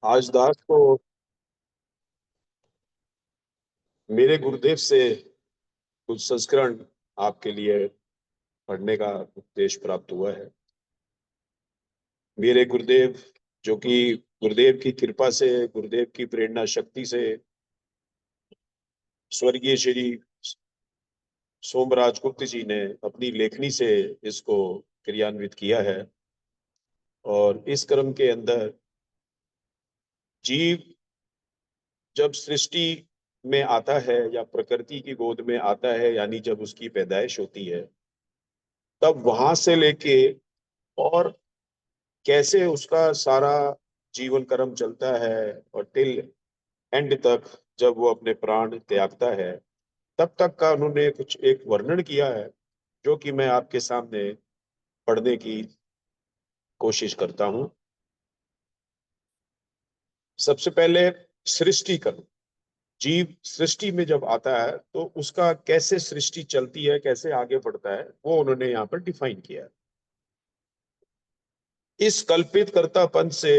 आज दास को मेरे गुरुदेव से कुछ संस्करण आपके लिए पढ़ने का उपदेश प्राप्त हुआ है। मेरे गुरुदेव, जो कि गुरुदेव की कृपा से, गुरुदेव की प्रेरणा शक्ति से स्वर्गीय श्री सोमराज गुप्त जी ने अपनी लेखनी से इसको क्रियान्वित किया है। और इस क्रम के अंदर जीव जब सृष्टि में आता है या प्रकृति की गोद में आता है, यानी जब उसकी पैदाइश होती है, तब वहां से लेके और कैसे उसका सारा जीवन कर्म चलता है और टिल एंड तक जब वो अपने प्राण त्यागता है, तब तक का उन्होंने कुछ एक वर्णन किया है, जो कि मैं आपके सामने पढ़ने की कोशिश करता हूं। सबसे पहले सृष्टि कर्म। जीव सृष्टि में जब आता है तो उसका कैसे सृष्टि चलती है, कैसे आगे बढ़ता है, वो उन्होंने यहाँ पर डिफाइन किया है। इस कल्पित कर्तापन से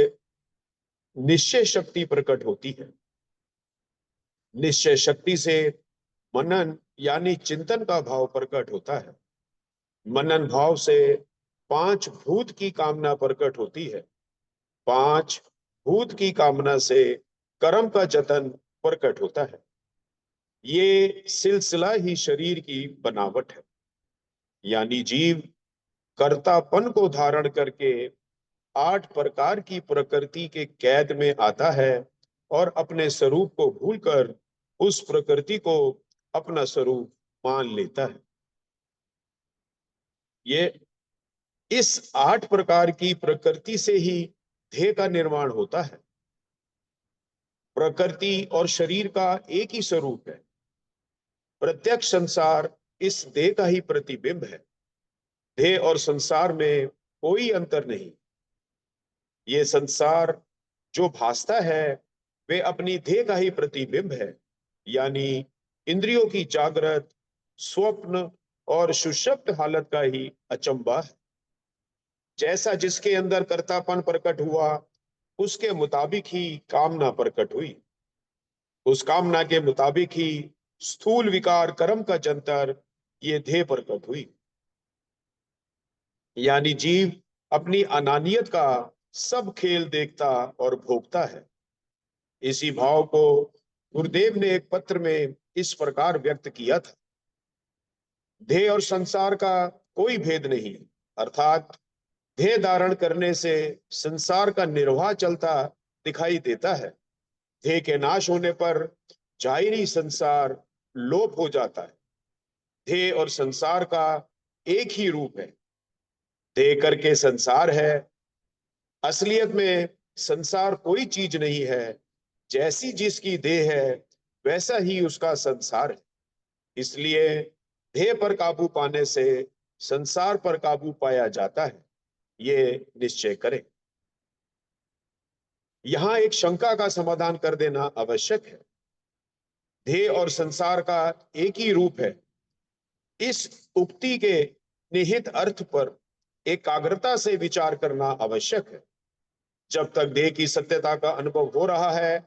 निश्चय शक्ति प्रकट होती है। निश्चय शक्ति से मनन यानी चिंतन का भाव प्रकट होता है। मनन भाव से पांच भूत की कामना प्रकट होती है। पांच भूत की कामना से कर्म का जतन प्रकट होता है। ये सिलसिला ही शरीर की बनावट है। यानी जीव कर्तापन को धारण करके आठ प्रकार की प्रकृति के कैद में आता है और अपने स्वरूप को भूलकर उस प्रकृति को अपना स्वरूप मान लेता है। ये इस आठ प्रकार की प्रकृति से ही देह का निर्माण होता है। प्रकृति और शरीर का एक ही स्वरूप है। प्रत्यक्ष संसार इस देह का ही प्रतिबिंब है। देह और संसार में कोई अंतर नहीं। ये संसार जो भासता है वे अपनी देह का ही प्रतिबिंब है। यानी इंद्रियों की जागृत, स्वप्न और सुषुप्त हालत का ही अचंबा है। जैसा जिसके अंदर कर्तापन प्रकट हुआ, उसके मुताबिक ही कामना प्रकट हुई। उस कामना के मुताबिक ही स्थूल विकार कर्म का जंतर ये देह प्रकट हुई। यानी जीव अपनी अनानियत का सब खेल देखता और भोगता है। इसी भाव को गुरुदेव ने एक पत्र में इस प्रकार व्यक्त किया था। देह और संसार का कोई भेद नहीं, अर्थात देह धारण करने से संसार का निर्वाह चलता दिखाई देता है। देह के नाश होने पर जाहिरी संसार लोप हो जाता है। देह और संसार का एक ही रूप है। देह करके संसार है। असलियत में संसार कोई चीज नहीं है। जैसी जिसकी देह है वैसा ही उसका संसार है। इसलिए देह पर काबू पाने से संसार पर काबू पाया जाता है, ये निश्चय करें। यहां एक शंका का समाधान कर देना आवश्यक है। देह और संसार का एक ही रूप है, इस उक्ति के निहित अर्थ पर एकाग्रता से विचार करना आवश्यक है। जब तक देह की सत्यता का अनुभव हो रहा है,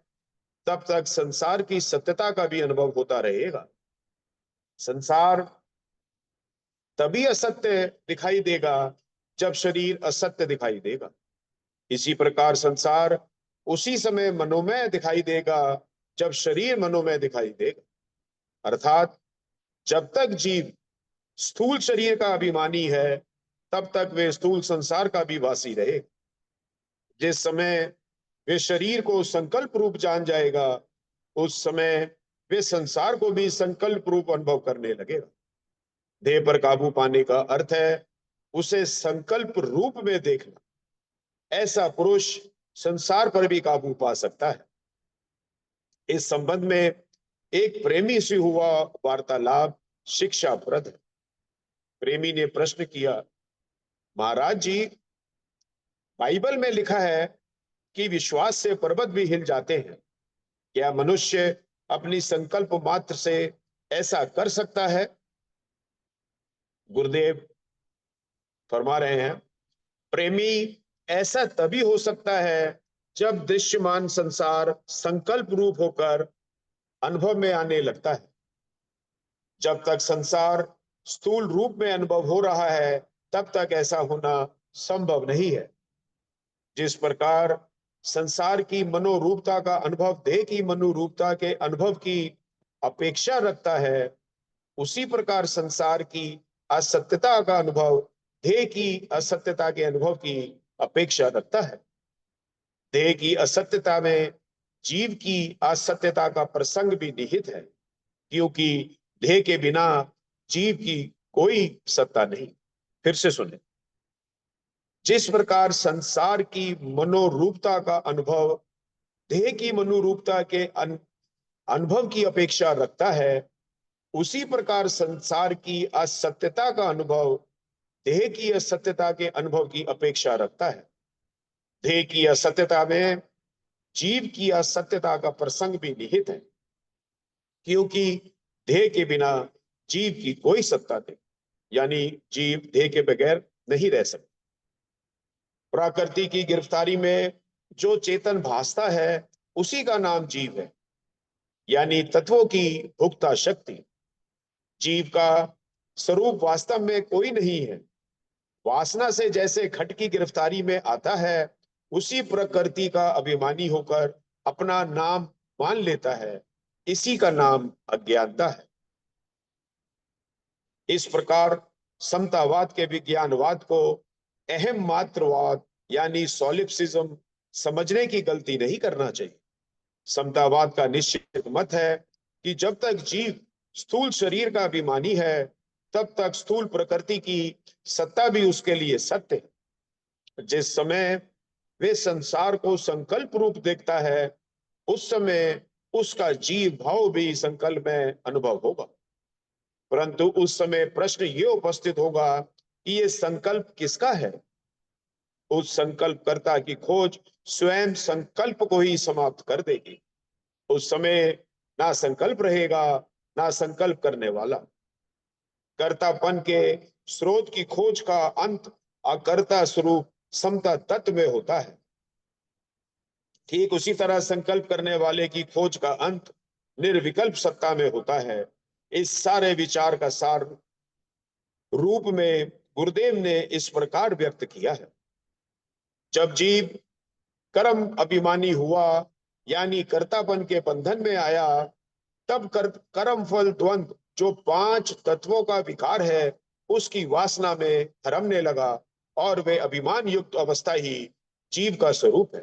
तब तक संसार की सत्यता का भी अनुभव होता रहेगा। संसार तभी असत्य दिखाई देगा जब शरीर असत्य दिखाई देगा। इसी प्रकार संसार उसी समय मनोमय दिखाई देगा जब शरीर मनोमय दिखाई देगा। अर्थात जब तक जीव स्थूल शरीर का अभिमानी है, तब तक वे स्थूल संसार का भी वासी रहे। जिस समय वे शरीर को संकल्प रूप जान जाएगा, उस समय वे संसार को भी संकल्प रूप अनुभव करने लगेगा। देह पर काबू पाने का अर्थ है उसे संकल्प रूप में देखना। ऐसा पुरुष संसार पर भी काबू पा सकता है। इस संबंध में एक प्रेमी से हुआ वार्तालाप शिक्षाप्रद है। प्रेमी ने प्रश्न किया, महाराज जी, बाइबल में लिखा है कि विश्वास से पर्वत भी हिल जाते हैं। क्या मनुष्य अपनी संकल्प मात्र से ऐसा कर सकता है? गुरुदेव फरमा रहे हैं, प्रेमी, ऐसा तभी हो सकता है जब दृश्यमान संसार संकल्प रूप होकर अनुभव में आने लगता है। जब तक संसार स्थूल रूप में अनुभव हो रहा है, तब तक ऐसा होना संभव नहीं है। जिस प्रकार संसार की मनोरूपता का अनुभव देह की मनोरूपता के अनुभव की अपेक्षा रखता है, उसी प्रकार संसार की असत्यता का अनुभव देह की असत्यता के अनुभव की अपेक्षा रखता है। देह की असत्यता में जीव की असत्यता का प्रसंग भी निहित है, क्योंकि देह के बिना जीव की कोई सत्ता नहीं। फिर से सुने। जिस प्रकार संसार की मनोरूपता का अनुभव देह की मनोरूपता के अनुभव की अपेक्षा रखता है, उसी प्रकार संसार की असत्यता का अनुभव देह की असत्यता के अनुभव की अपेक्षा रखता है। देह की असत्यता में जीव की असत्यता का प्रसंग भी निहित है, क्योंकि देह के बिना जीव की कोई सत्ता नहीं, यानी जीव देह के बगैर नहीं रह सकता। प्रकृति की गिरफ्तारी में जो चेतन भासता है, उसी का नाम जीव है, यानी तत्वों की भुक्ता शक्ति। जीव का स्वरूप वास्तव में कोई नहीं है। वासना से जैसे घट की गिरफ्तारी में आता है, उसी प्रकृति का अभिमानी होकर अपना नाम मान लेता है। इसी का नाम अज्ञानता है। इस प्रकार समतावाद के विज्ञानवाद को अहम मात्रवाद यानी सॉलिप्सिज्म समझने की गलती नहीं करना चाहिए। समतावाद का निश्चित मत है कि जब तक जीव स्थूल शरीर का अभिमानी है, तब तक स्थूल प्रकृति की सत्ता भी उसके लिए सत्य है। जिस समय वे संसार को संकल्प रूप देखता है, उस समय उसका जीव भाव भी संकल्प में अनुभव होगा। परंतु उस समय प्रश्न ये उपस्थित होगा कि ये संकल्प किसका है। उस संकल्पकर्ता की खोज स्वयं संकल्प को ही समाप्त कर देगी। उस समय ना संकल्प रहेगा, ना संकल्प करने वाला। कर्तापन के स्रोत की खोज का अंत अकर्ता स्वरूप समता तत्व में होता है। ठीक उसी तरह संकल्प करने वाले की खोज का अंत निर्विकल्प सत्ता में होता है। इस सारे विचार का सार रूप में गुरुदेव ने इस प्रकार व्यक्त किया है। जब जीव कर्म अभिमानी हुआ, यानी कर्तापन के बंधन में आया, तब कर्म फल द्वंद्व जो 5 तत्वों का विकार है, उसकी वासना में धर्मने लगा, और वे अभिमान युक्त अवस्था ही जीव का स्वरूप है।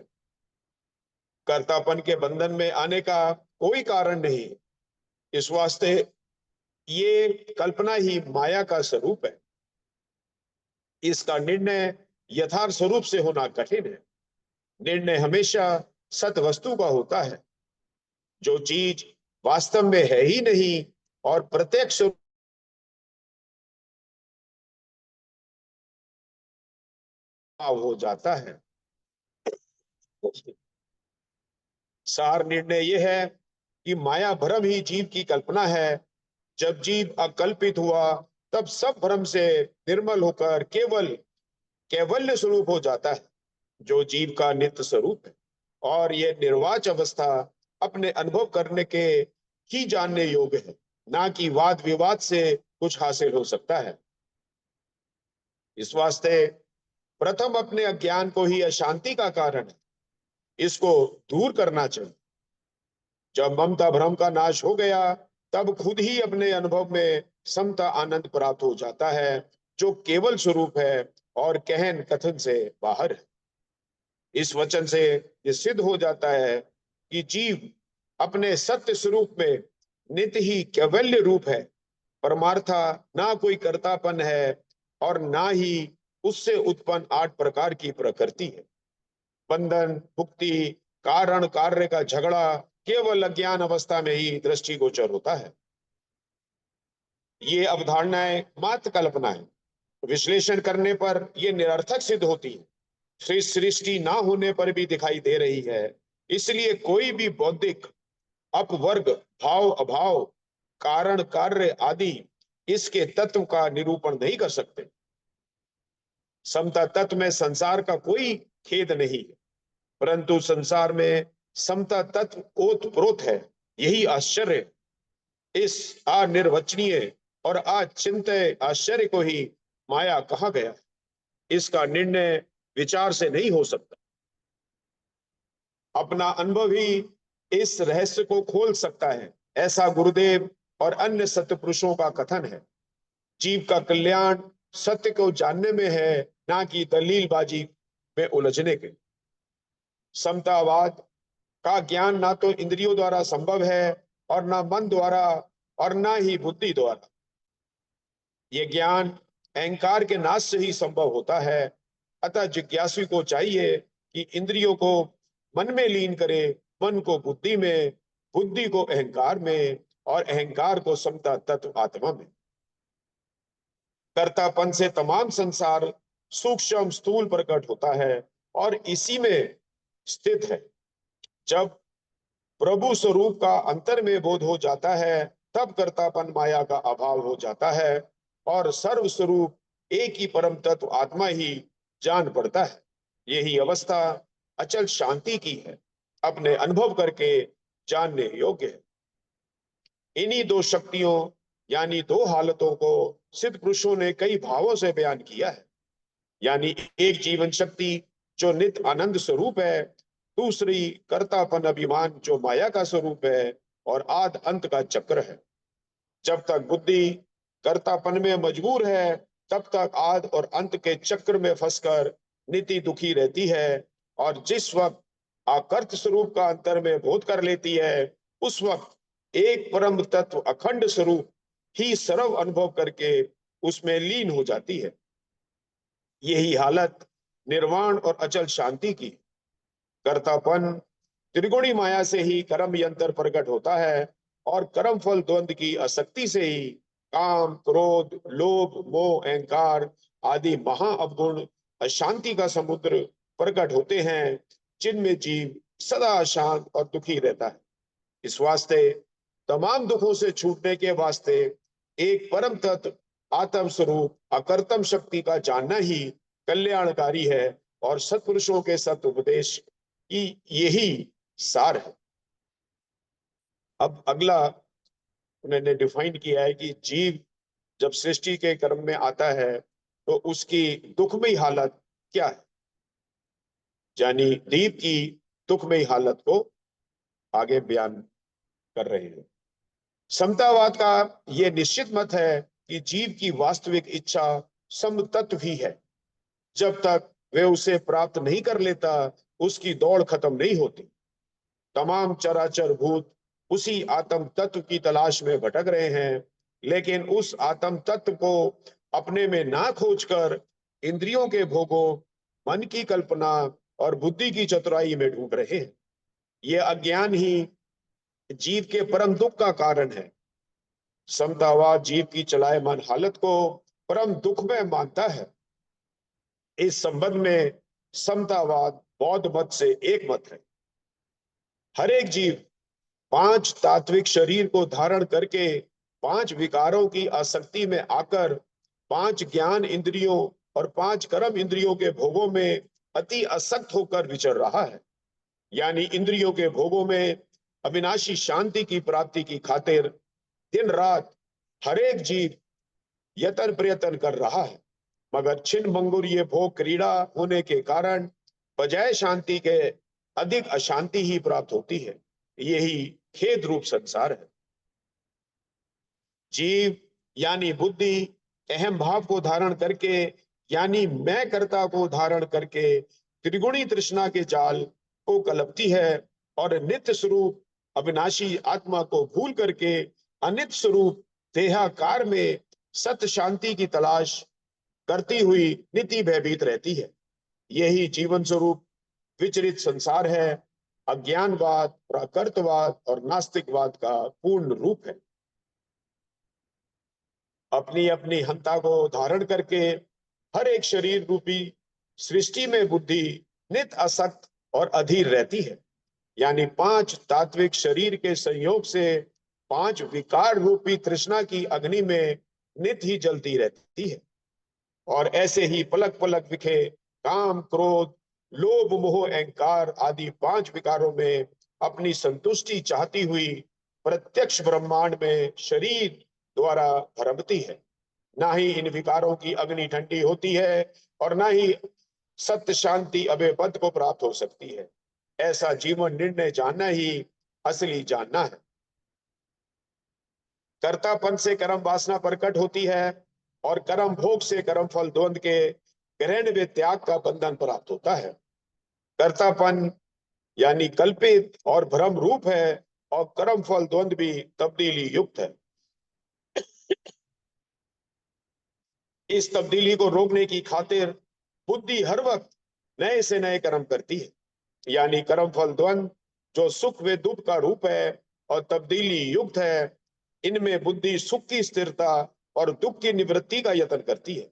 कर्तापन के बंधन में आने का कोई कारण नहीं। इस वास्ते ये कल्पना ही माया का स्वरूप है। इसका निर्णय यथार्थ स्वरूप से होना कठिन है। निर्णय हमेशा सत वस्तु का होता है, जो चीज वास्तव में है ही नहीं और प्रत्यक्ष हो जाता है। सार निर्णय यह है कि माया भ्रम ही जीव की कल्पना है। जब जीव अकल्पित हुआ, तब सब भ्रम से निर्मल होकर केवल कैवल्य स्वरूप हो जाता है, जो जीव का नित्य स्वरूप है। और यह निर्वाच अवस्था अपने अनुभव करने के ही जानने योग्य है, ना कि वाद विवाद से कुछ हासिल हो सकता है। इस वास्ते प्रथम अपने अज्ञान को ही अशांति का कारण है, इसको दूर करना चाहिए। जब ममता भ्रम का नाश हो गया, तब खुद ही अपने अनुभव में समता आनंद प्राप्त हो जाता है, जो केवल स्वरूप है और कहन कथन से बाहर है। इस वचन से ये सिद्ध हो जाता है कि जीव अपने सत्य स्वरूप में नित्य ही कैवल्य रूप है। परमार्था ना कोई कर्तापन है और ना ही उससे उत्पन्न 8 प्रकार की प्रकृति है। बंधन, मुक्ति, कारण कार्य का झगड़ा केवल अज्ञान अवस्था में ही दृष्टिगोचर होता है। ये अवधारणाएं मात्र कल्पना है। विश्लेषण करने पर ये निरर्थक सिद्ध होती है। सृष्टि ना होने पर भी दिखाई दे रही है। इसलिए कोई भी बौद्धिक अपवर्ग, भाव अभाव, कारण कार्य आदि इसके तत्व का निरूपण नहीं कर सकते। समता तत्व में संसार का कोई खेद नहीं है, परंतु संसार में समता तत्व ओतप्रोत है। यही आश्चर्य, इस अनिर्वचनीय और अचिंत्य आश्चर्य को ही माया कहा गया। इसका निर्णय विचार से नहीं हो सकता। अपना अनुभव ही इस रहस्य को खोल सकता है, ऐसा गुरुदेव और अन्य सत्य पुरुषों का कथन है। जीव का कल्याण सत्य को जानने में है, ना कि दलीलबाजी में उलझने के। समतावाद का ज्ञान ना तो इंद्रियों द्वारा संभव है और ना मन द्वारा और ना ही बुद्धि द्वारा। ये ज्ञान अहंकार के नाश से ही संभव होता है। अतः जिज्ञासु को चाहिए कि इंद्रियों को मन में लीन करे, मन को बुद्धि में, बुद्धि को अहंकार में और अहंकार को समता तत्व आत्मा में। कर्तापन से तमाम संसार सूक्ष्म स्थूल प्रकट होता है और इसी में स्थित है। जब प्रभु स्वरूप का अंतर में बोध हो जाता है, तब कर्तापन माया का अभाव हो जाता है और सर्व स्वरूप एक ही परम तत्व आत्मा ही जान पड़ता है। यही अवस्था अचल शांति की है, अपने अनुभव करके जानने योग्य है। इन्हीं दो शक्तियों यानी दो हालतों को सिद्ध पुरुषों ने कई भावों से बयान किया है। यानी एक जीवन शक्ति जो नित्य आनंद स्वरूप है, दूसरी कर्तापन अभिमान जो माया का स्वरूप है और आद अंत का चक्र है। जब तक बुद्धि कर्तापन में मजबूर है, तब तक आद और अंत के चक्र में फंसकर नित्य दुखी रहती है, और जिस वक्त आकर्त स्वरूप का अंतर में बोध कर लेती है, उस वक्त एक परम तत्व अखंड स्वरूप ही सर्व अनुभव करके उसमें लीन हो जाती है। यही हालत निर्वाण और अचल शांति की। कर्तापन त्रिगुणी माया से ही कर्म यंत्र प्रकट होता है और कर्म फल द्वंद की आसक्ति से ही काम, क्रोध, लोभ, मोह, अहंकार आदि महाअवगुण अशांति का समुद्र प्रकट होते हैं, जिनमें जीव सदा अशांत और दुखी रहता है। इस वास्ते तमाम दुखों से छूटने के वास्ते एक परम तत्व आत्म स्वरूप अकर्तम शक्ति का जानना ही कल्याणकारी है और सत्पुरुषों के सत्य उपदेश की यही सार है। अब अगला उन्होंने डिफाइन किया है कि जीव जब सृष्टि के कर्म में आता है तो उसकी दुखमयी हालत क्या है, यानी दीप की दुखमयी हालत को आगे बयान कर रहे हैं। समतावाद का यह निश्चित मत है कि जीव की वास्तविक इच्छा समतत्व ही है। जब तक वे उसे प्राप्त नहीं कर लेता, उसकी दौड़ खत्म नहीं होती। तमाम चराचर भूत उसी आत्म तत्व की तलाश में भटक रहे हैं, लेकिन उस आत्म तत्व को अपने में ना खोजकर इंद्रियों के भोगों, मन की कल्पना और बुद्धि की चतुराई में ढूंढ रहे हैं। यह अज्ञान ही जीव के परम दुख का कारण है। समतावाद जीव की चलायमान हालत को परम दुख में मानता है। इस संबंध में समतावाद बौद्ध मत से एक मत है। हर एक जीव पांच तात्विक शरीर को धारण करके पांच विकारों की आसक्ति में आकर पांच ज्ञान इंद्रियों और पांच कर्म इंद्रियों के भोगों में अति आसक्त होकर विचर रहा है। यानी इंद्रियों के भोगों में अविनाशी शांति की प्राप्ति की खातिर दिन रात हर एक जीव यतन प्रयत्न कर रहा है, मगर छिन्न भंगुर ये भोग क्रीड़ा होने के कारण बजाय शांति के अधिक अशांति ही प्राप्त होती है। यही खेद रूप संसार है। जीव यानी बुद्धि अहम भाव को धारण करके, यानी मैं कर्ता को धारण करके त्रिगुणी तृष्णा के जाल को कलपती है और नित्य स्वरूप अविनाशी आत्मा को भूल करके अनित्य स्वरूप देहाकार में सत्य शांति की तलाश करती हुई नित्य भयभीत रहती है। यही जीवन स्वरूप विचरित संसार है, अज्ञानवाद, प्राकृतवाद और नास्तिकवाद का पूर्ण रूप है। अपनी अपनी हंता को धारण करके हर एक शरीर रूपी सृष्टि में बुद्धि नित आसक्त और अधीर रहती है। यानी पांच तात्विक शरीर के संयोग से पांच विकार रूपी तृष्णा की अग्नि में नित ही जलती रहती है और ऐसे ही पलक पलक विखे काम, क्रोध, लोभ मोह अहंकार आदि 5 विकारों में अपनी संतुष्टि चाहती हुई प्रत्यक्ष ब्रह्मांड में शरीर द्वारा भरमती है। ना ही इन विकारों की अग्नि ठंडी होती है और ना ही सत्य शांति अभय पद को प्राप्त हो सकती है। ऐसा जीवन निर्णय जानना ही असली जानना है। कर्तापन से कर्म वासना प्रकट होती है और कर्म भोग से कर्म फल द्वंद के ग्रहण में त्याग का बंधन प्राप्त होता है। कर्तापन यानी कल्पित और भ्रम रूप है और कर्म फल द्वंद भी तब्दीली युक्त है। इस तब्दीली को रोकने की खातिर बुद्धि हर वक्त नए से नए कर्म करती है, यानी कर्म फल द्वंद जो सुख व दुख का रूप है और तब्दीली युक्त है, इनमें बुद्धि सुख की स्थिरता और दुख की निवृत्ति का यत्न करती है।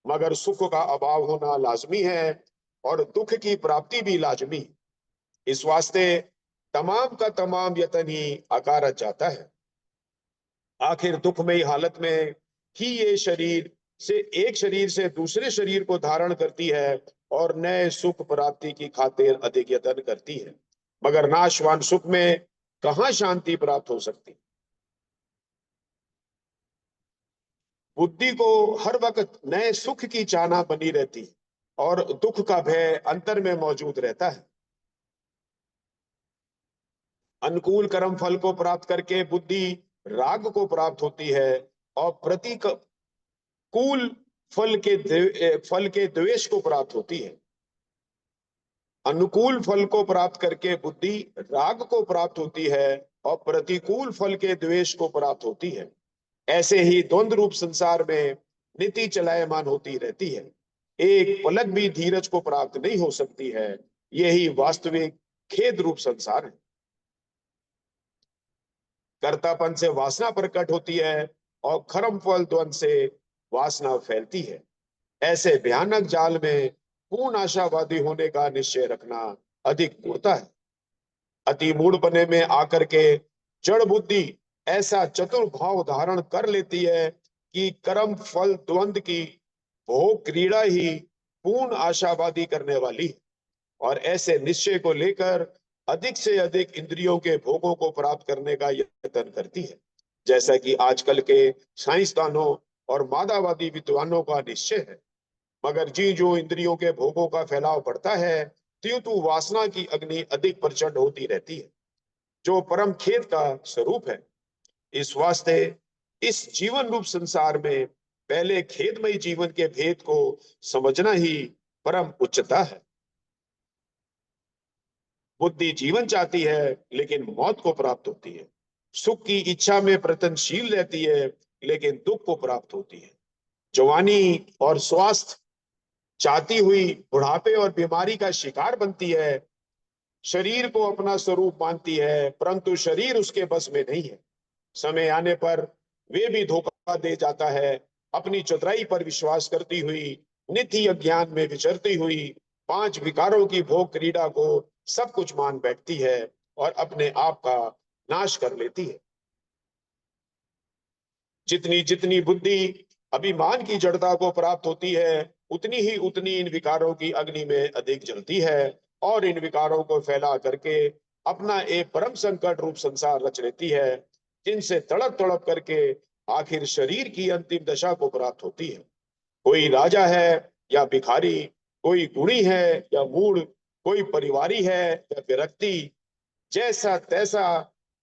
मगर सुख का अभाव होना लाजमी है और दुख की प्राप्ति भी लाजमी। इस वास्ते तमाम का तमाम यत्न ही अकारत जाता है। आखिर दुखमयी हालत में ही ये एक शरीर से दूसरे शरीर को धारण करती है और नए सुख प्राप्ति की खातिर अधिक यत्न करती है। मगर नाशवान सुख में कहाँ शांति प्राप्त हो सकती। बुद्धि को हर वक्त नए सुख की चाहना बनी रहती है और दुख का भय अंतर में मौजूद रहता है। अनुकूल कर्म फल को प्राप्त करके बुद्धि राग को प्राप्त होती है और प्रतिकूल फल के द्वेष को प्राप्त होती है। अनुकूल फल को प्राप्त करके बुद्धि राग को प्राप्त होती है और प्रतिकूल फल के द्वेष को प्राप्त होती है। ऐसे ही द्वंद्व रूप संसार में नीति चलायमान होती रहती है। एक पलक भी धीरज को प्राप्त नहीं हो सकती है। यही वास्तविक खेद रूप संसार है। कर्तापन से वासना प्रकट होती है और कर्म फल द्वंद से वासना फैलती है। ऐसे भयानक जाल में पूर्ण आशावादी होने का निश्चय रखना अधिक मूर्खता है। अति मूढ़ बने में आकर के जड़ बुद्धि ऐसा चतुर भाव धारण कर लेती है कि कर्म फल द्वंद की भोग क्रीड़ा ही पूर्ण आशावादी करने वाली है और ऐसे निश्चय को लेकर अधिक से अधिक इंद्रियों के भोगों को प्राप्त करने का यत्न करती है, जैसा कि आजकल के साइंसदानों और मादावादी विद्वानों का निश्चय है। मगर जी जो इंद्रियों के भोगों का फैलाव बढ़ता है, त्यों तो वासना की अग्नि अधिक प्रचंड होती रहती है, जो परम खेद का स्वरूप है। इस वास्ते इस जीवन रूप संसार में पहले खेदमय जीवन के भेद को समझना ही परम उच्चता है। बुद्धि जीवन चाहती है लेकिन मौत को प्राप्त होती है। सुख की इच्छा में प्रयत्नशील रहती है लेकिन दुख को प्राप्त होती है। जवानी और स्वास्थ्य चाहती हुई बुढ़ापे और बीमारी का शिकार बनती है। शरीर को अपना स्वरूप मानती है परंतु शरीर उसके बस में नहीं है। समय आने पर वे भी धोखा दे जाता है। अपनी चतुराई पर विश्वास करती हुई नित्य अज्ञान में विचरती हुई 5 विकारों की भोग क्रीड़ा को सब कुछ मान बैठती है और अपने आप का नाश कर लेती है। जितनी जितनी बुद्धि अभिमान की जड़ता को प्राप्त होती है उतनी इन विकारों की अग्नि में अधिक जलती है और इन विकारों को फैला करके अपना एक परम संकट रूप संसार रच लेती है, जिनसे तड़प तड़प करके आखिर शरीर की अंतिम दशा को प्राप्त होती है। कोई राजा है या भिखारी, कोई गुणी है या मूढ़, कोई परिवारी है या विरक्ति, जैसा तैसा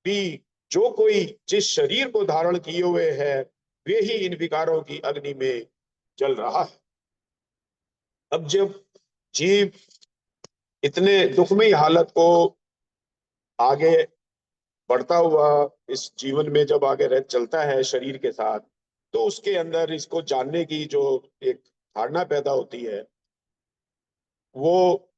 भी जो कोई जिस शरीर को धारण किए हुए है वे ही इन विकारों की अग्नि में जल रहा है। अब जब जीव इतने दुखमयी हालत को आगे बढ़ता हुआ इस जीवन में जब आगे रह चलता है शरीर के साथ, तो उसके अंदर इसको जानने की जो एक धारणा पैदा होती है, वो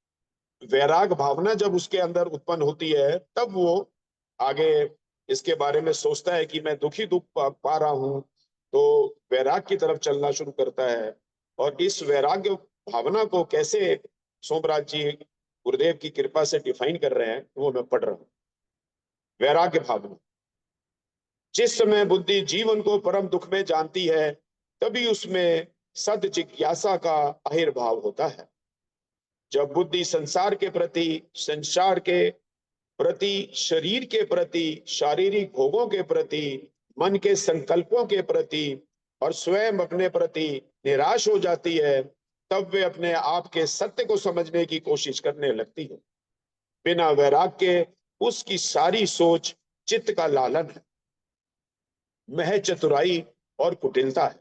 वैराग भावना जब उसके अंदर उत्पन्न होती है, तब वो आगे इसके बारे में सोचता है कि मैं दुख पा रहा हूं, तो वैराग की तरफ चलना शुरू करता है। और इस वैराग्य भावना को कैसे सोमराज जी गुरुदेव की कृपा से डिफाइन कर रहे हैं वो मैं पढ़ रहा हूं। वैराग्य भावना, जिस समय बुद्धि जीवन को परम दुख में जानती है तभी उसमें सद जिज्ञासा का आविर्भाव होता है। जब बुद्धि संसार के प्रति, शरीर के प्रति, शारीरिक भोगों के प्रति, मन के संकल्पों के प्रति और स्वयं अपने प्रति निराश हो जाती है, तब वे अपने आप के सत्य को समझने की कोशिश करने लगती है। बिना वैराग्य के उसकी सारी सोच चित्त का लालन है, महज चतुराई और कुटिलता है।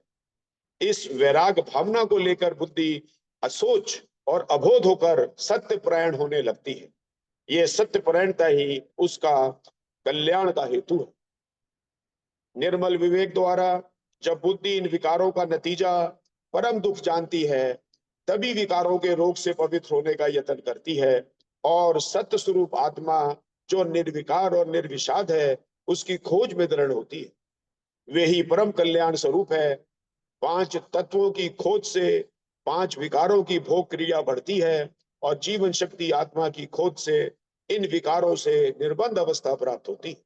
इस वैराग भावना को लेकर बुद्धि असोच और अबोध होकर सत्य परायण होने लगती है। यह सत्य परायणता ही उसका कल्याण का हेतु है। निर्मल विवेक द्वारा जब बुद्धि इन विकारों का नतीजा परम दुख जानती है, तभी विकारों के रोग से पवित्र होने का यत्न करती है और सत्य स्वरूप आत्मा जो निर्विकार और निर्विषाद है, उसकी खोज में दृढ़ होती है। वे ही परम कल्याण स्वरूप है। 5 तत्वों की खोज से 5 विकारों की भोग क्रिया बढ़ती है और जीवन शक्ति आत्मा की खोज से इन विकारों से निर्बंध अवस्था प्राप्त होती है।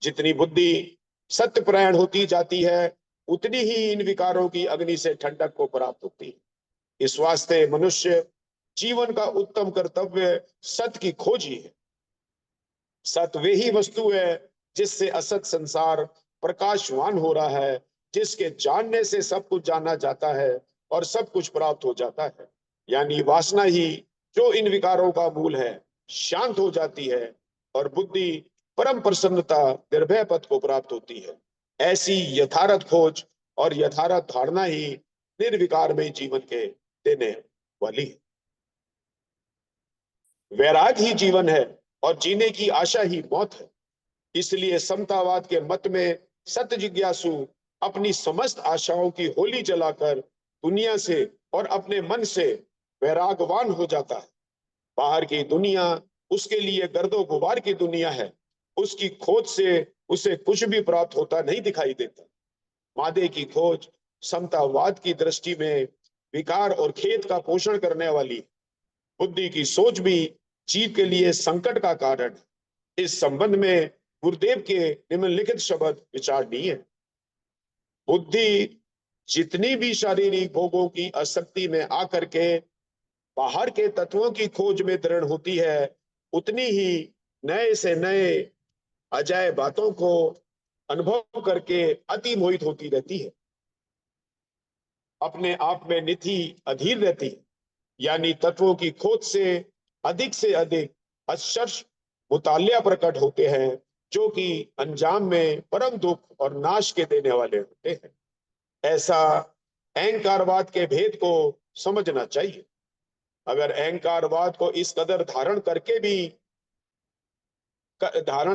जितनी बुद्धि सत्यपरायण होती जाती है, उतनी ही इन विकारों की अग्नि से ठंडक को प्राप्त होती है। इस वास्ते मनुष्य जीवन का उत्तम कर्तव्य सत्य की खोज ही है। सत्य वे ही वस्तु है जिससे असत संसार प्रकाशवान हो रहा है, जिसके जानने से सब कुछ जाना जाता है और सब कुछ प्राप्त हो जाता है। यानी वासना ही जो इन विकारों का मूल है, शांत हो जाती है और बुद्धि परम प्रसन्नता निर्भय पद को प्राप्त होती है। ऐसी यथार्थ खोज और यथार्थ धारणा ही निर्विकार में जीवन के देने वाली है। वैराग ही जीवन है और जीने की आशा ही मौत है। इसलिए समतावाद के मत में सत्य जिज्ञासु अपनी समस्त आशाओं की होली जलाकर दुनिया से और अपने मन से वैरागवान हो जाता है। बाहर की दुनिया उसके लिए गर्दो गुबार की दुनिया है। उसकी खोज से उसे कुछ भी प्राप्त होता नहीं दिखाई देता। मादे की खोज समतावाद की दृष्टि में विकार और खेद का पोषण करने वाली, बुद्धि की सोच भी जीव के लिए संकट का कारण है। इस संबंध में गुरुदेव के निम्नलिखित शब्द विचारणीय है। बुद्धि जितनी भी शारीरिक भोगों की आसक्ति में आकर के बाहर के तत्वों की खोज में दृढ़ होती है, उतनी ही नए से नए अजाय बातों को अनुभव करके अति मोहित होती रहती है, अपने आप में निधि अधीर रहती है। यानी तत्वों की खोज से अधिक अशर्ष मुतालिया प्रकट होते हैं, जो कि अंजाम में परम दुख और नाश के देने वाले होते हैं। ऐसा अहंकारवाद के भेद को समझना चाहिए। अगर अहंकारवाद को इस कदर धारण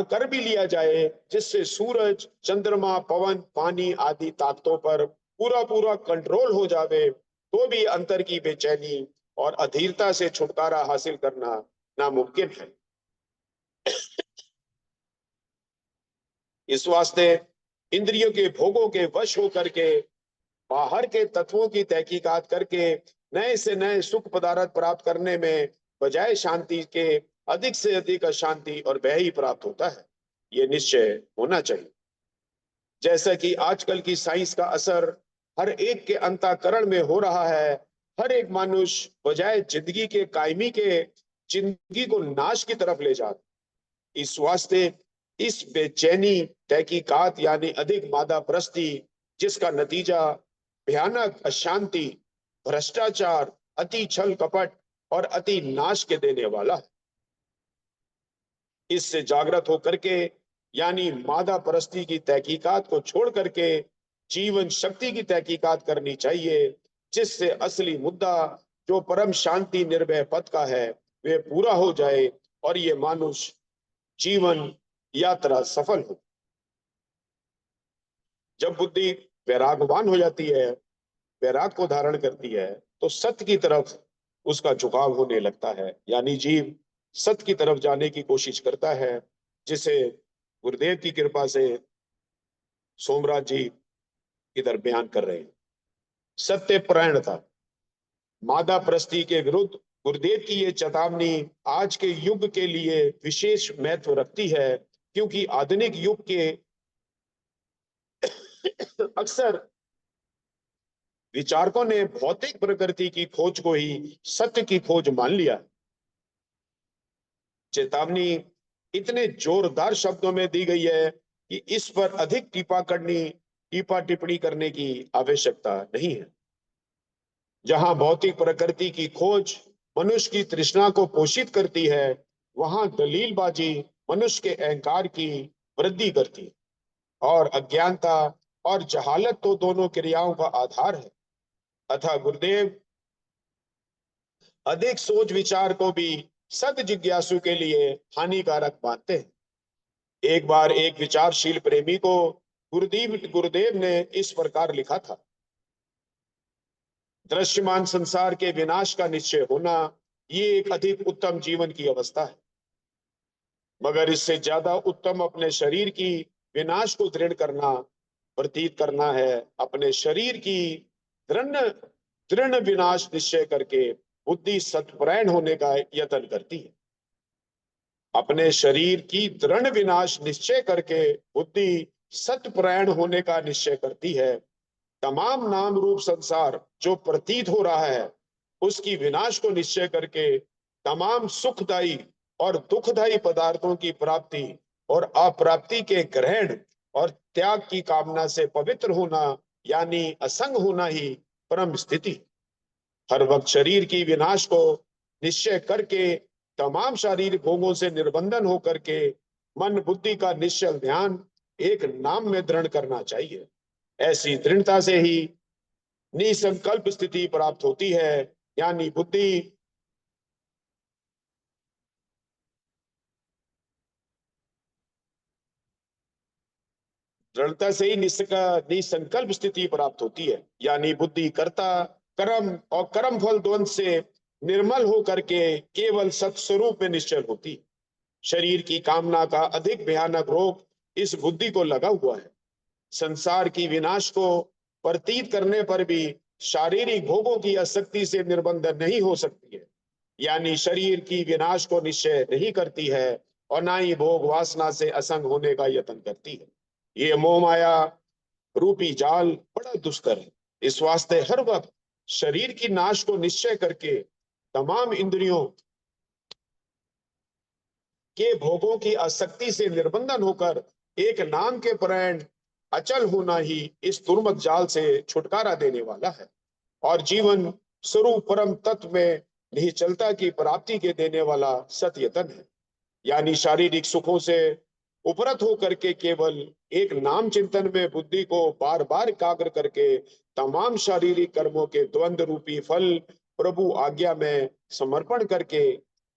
कर भी लिया जाए, जिससे सूरज, चंद्रमा, पवन, पानी आदि ताकतों पर पूरा पूरा कंट्रोल हो जावे, तो भी अंतर की बेचैनी और अधीरता से छुटकारा हासिल करना नामुमकिन है। इस वास्ते इंद्रियों के भोगों के वश होकर के बाहर के तत्वों की तहकीकात करके नए से नए सुख पदार्थ प्राप्त करने में बजाय शांति के अधिक से अधिक अशांति और भय ही प्राप्त होता है। ये निश्चय होना चाहिए। जैसा कि आजकल की साइंस का असर हर एक के अंतःकरण में हो रहा है, हर एक मनुष्य बजाय जिंदगी के कायमी के जिंदगी को नाश की तरफ ले जाता। इस वास्ते इस बेचैनी तहकीकात यानी अधिक मादा प्रस्ती, जिसका नतीजा भयानक अशांति, भ्रष्टाचार, अति छल कपट और अति नाश के देने वाला है। इससे जागृत होकर के यानी मादा परस्ती की तहकीकात को छोड़ करके जीवन शक्ति की तहकीकात करनी चाहिए, जिससे असली मुद्दा जो परम शांति निर्भय पद का है, वे पूरा हो जाए और ये मानुष जीवन यात्रा सफल हो। जब बुद्धि वैरागवान हो जाती है, वैराग को धारण करती है, तो सत्य की तरफ उसका झुकाव होने लगता है। यानी जीव सत्य की तरफ जाने की कोशिश करता है, जिसे गुरुदेव की कृपा से सोमराज जी इधर बयान कर रहे हैं। सत्य परायणता, मादा प्रस्ती के विरुद्ध गुरुदेव की ये चेतावनी आज के युग के लिए विशेष महत्व रखती है, क्योंकि आधुनिक युग के अक्सर विचारकों ने भौतिक प्रकृति की खोज को ही सत्य की खोज मान लिया। चेतावनी इतने जोरदार शब्दों में दी गई है कि इस पर अधिक टीपा टिप्पणी करने की आवश्यकता नहीं है। जहां भौतिक प्रकृति की खोज मनुष्य की तृष्णा को पोषित करती है, वहां दलीलबाजी मनुष्य के अहंकार की वृद्धि करती है, और अज्ञानता और जहालत तो दोनों क्रियाओं का आधार है। अतः गुरुदेव अधिक सोच विचार को भी सद जिज्ञासु के लिए हानिकारक मानते हैं। एक बार एक विचारशील प्रेमी को गुरुदेव ने इस प्रकार लिखा था: दृश्यमान संसार के विनाश का निश्चय होना, ये एक अधिक उत्तम जीवन की अवस्था है, मगर इससे ज्यादा उत्तम अपने शरीर की विनाश को दृढ़ करना प्रतीत करना है। अपने शरीर की दृढ़ दृढ़ विनाश निश्चय करके बुद्धि सत्परायण होने का यत्न करती है। अपने शरीर की दृढ़ विनाश निश्चय करके बुद्धि सत्परायण होने का निश्चय करती है। तमाम नाम रूप संसार जो प्रतीत हो रहा है, उसकी विनाश को निश्चय करके तमाम सुखदायी और दुखदायी पदार्थों की प्राप्ति और अप्राप्ति के ग्रहण और त्याग की कामना से पवित्र होना, यानी असंग होना ही परम स्थिति। हर वक्त शरीर की विनाश को निश्चय करके तमाम शारीरिक भोगों से निर्बंधन होकर के मन बुद्धि का निश्चल ध्यान एक नाम में दृढ़ करना चाहिए। ऐसी दृढ़ता से ही निसंकल्प स्थिति प्राप्त होती है, यानी बुद्धि दृढ़ता से ही निसंकल्प स्थिति प्राप्त होती है, यानी बुद्धि कर्ता कर्म और कर्म फल द्वंद से निर्मल होकर के केवल सत्स्वरूप में निश्चल होती है। शरीर की कामना का अधिक भयानक रोग इस बुद्धि को लगा हुआ है। संसार की विनाश को प्रतीत करने पर भी शारीरिक भोगों की आसक्ति से निर्बंधन नहीं हो सकती है, यानी शरीर की विनाश को निश्चय नहीं करती है और ना ही भोग वासना से असंग होने का यत्न करती है। ये मोह माया रूपी जाल बड़ा दुष्कर है। इस वास्ते हर वक्त शरीर की नाश को निश्चय करके तमाम इंद्रियों के भोगों की आसक्ति से निर्बंधन होकर एक नाम के परायण अचल होना ही इस दुर्मत जाल से छुटकारा देने वाला है और जीवन स्वरूप परम तत्व में निश्चलता की प्राप्ति के देने वाला सत्यतन है। यानी शारीरिक सुखों से उपरत होकर के केवल एक नाम चिंतन में बुद्धि को बार बार एकाग्र करके तमाम शारीरिक कर्मों के द्वंद्व रूपी फल प्रभु आज्ञा में समर्पण करके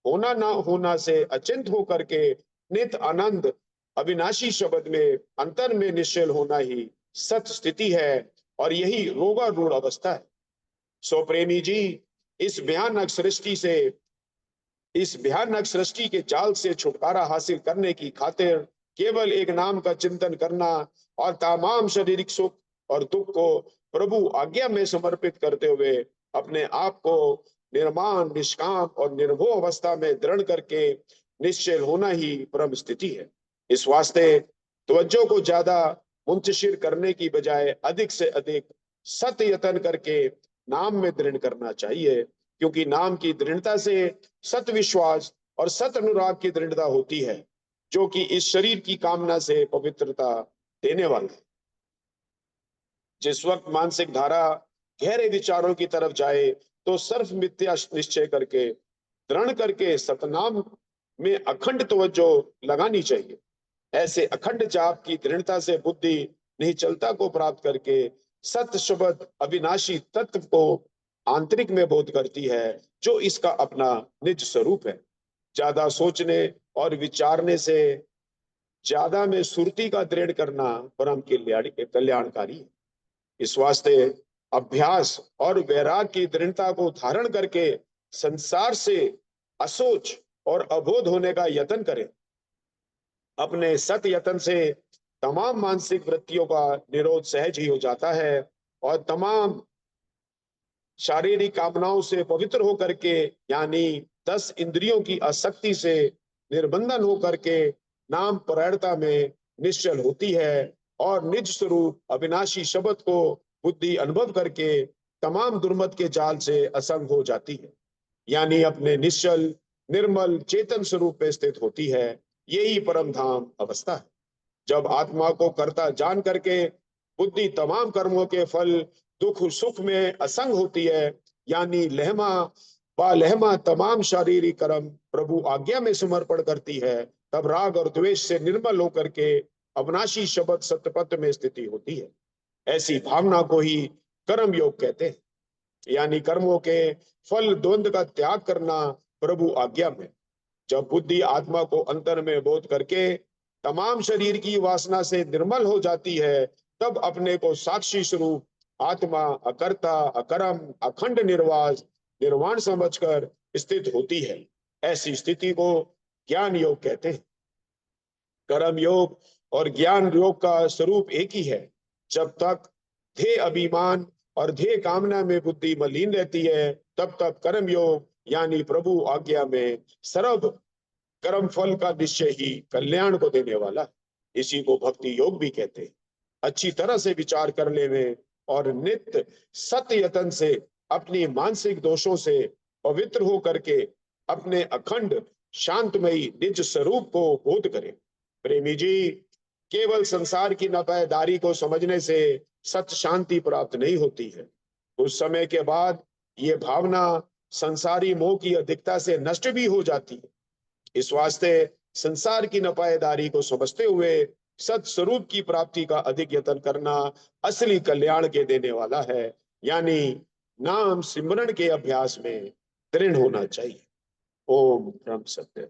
होना ना होना से अचिंत होकर के नित आनंद अविनाशी शब्द में अंतर में निश्चल होना ही सत स्थिति है और यही रोगारूढ़ अवस्था है। सो प्रेमी जी, इस भयानक सृष्टि से इस भयानक सृष्टि के जाल से छुटकारा हासिल करने की खातिर केवल एक नाम का चिंतन करना और तमाम शारीरिक सुख और दुख को प्रभु आज्ञा में समर्पित करते हुए अपने आप को निर्माण निष्काम और निर्भय अवस्था में दृढ़ करके निश्चल होना ही परम स्थिति है। इस वास्ते तवज्जो को ज्यादा मुंतशिर करने की बजाय अधिक से अधिक सत्य यत्न करके नाम में दृढ़ करना चाहिए, क्योंकि नाम की दृढ़ता से सत विश्वास और सत अनुराग की दृढ़ता होती है, जो कि इस शरीर की कामना से पवित्रता देने वाला है। जिस वक्त मानसिक धारा गहरे विचारों की तरफ जाए तो सर्व मिथ्या निश्चय करके दृढ़ करके सतनाम में अखंड तवज्जो लगानी चाहिए। ऐसे अखंड जाप की दृढ़ता से बुद्धि निश्चलता को प्राप्त करके सत्य शब्द अविनाशी तत्व को आंतरिक में बोध करती है, जो इसका अपना निज स्वरूप है। ज्यादा सोचने और विचारने से ज्यादा में सुरती का दृढ़ करना परम कल्याणकारी है। इस वास्ते अभ्यास और वैराग की दृढ़ता को धारण करके संसार से असोच और अबोध होने का यत्न करें। अपने सत यत्न से तमाम मानसिक वृत्तियों का निरोध सहज ही हो जाता है और तमाम शारीरिक कामनाओं से पवित्र होकर के, यानी 10 इंद्रियों की आसक्ति से निर्बंधन होकर के नाम परायणता में निश्चल होती है और निज स्वरूप अविनाशी शब्द को बुद्धि अनुभव करके तमाम दुर्मत के जाल से असंग हो जाती है, यानी अपने निश्चल निर्मल चेतन स्वरूप में स्थित होती है। यही परम धाम अवस्था है। जब आत्मा को कर्ता जान करके बुद्धि तमाम कर्मों के फल दुख सुख में असंग होती है, यानी लहमा लहमा तमाम शारीरिक कर्म प्रभु आज्ञा में समर्पण करती है, तब राग और द्वेष से निर्मल होकर के अविनाशी शब्द सत्यपथ में स्थिति होती है। ऐसी भावना को ही कर्म योग कहते हैं, यानी कर्मों के फल द्वंद का त्याग करना प्रभु आज्ञा में। जब बुद्धि आत्मा को अंतर में बोध करके तमाम शरीर की वासना से निर्मल हो जाती है, तब अपने को साक्षी स्वरूप आत्मा अकर्ता अकर्म अखंड निर्वास निर्वाण समझकर स्थित होती है। ऐसी स्थिति को ज्ञान योग कहते हैं। कर्म योग और ज्ञान योग का स्वरूप एक ही है। जब तक ध्येय अभिमान और ध्येय कामना में बुद्धि मलिन रहती है, तब तक कर्म योग यानी प्रभु आज्ञा में सर्व कर्म फल का निश्चय ही कल्याण को देने वाला। इसी को भक्ति योग भी कहते हैं। अच्छी तरह से विचार कर लेवे और नित्य सत्य यतन से अपनी मानसिक दोषों से पवित्र हो करके अपने अखंड शांतमयी निज स्वरूप को बोध करें। प्रेमी जी, केवल संसार की नफादारी को समझने से सच शांति प्राप्त नहीं होती है। कुछ समय के बाद ये भावना संसारी मोह की अधिकता से नष्ट भी हो जाती है। इस वास्ते संसार की नफायदारी को समझते हुए सत स्वरूप की प्राप्ति का अधिक यत्न करना असली कल्याण के देने वाला है, यानी नाम सिमरण के अभ्यास में दृढ़ होना चाहिए। ओम ब्रह्म सत्य।